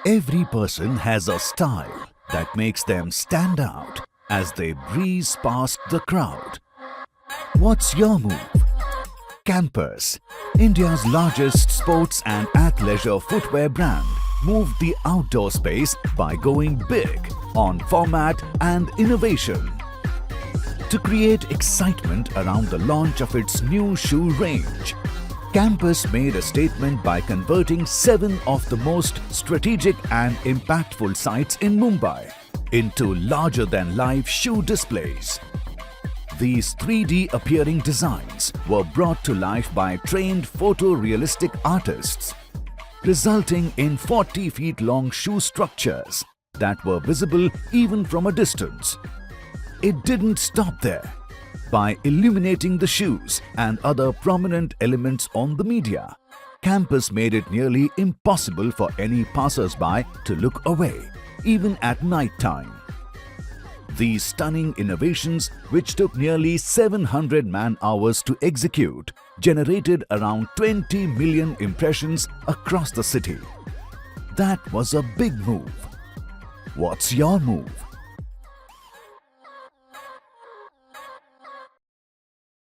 Every person has a style that makes them stand out as they breeze past the crowd. What's your move? Campus, India's largest sports and athleisure footwear brand, moved the outdoor space by going big on format and innovation. To create excitement around the launch of its new shoe range, Campus made a statement by converting 7 of the most strategic and impactful sites in Mumbai into larger-than-life shoe displays. These 3D appearing designs were brought to life by trained photorealistic artists, resulting in 40 feet long shoe structures that were visible even from a distance. It didn't stop there. By illuminating the shoes and other prominent elements on the media, Campus made it nearly impossible for any passers-by to look away, even at night time. These stunning innovations, which took nearly 700 man-hours to execute, generated around 20 million impressions across the city. That was a big move. What's your move?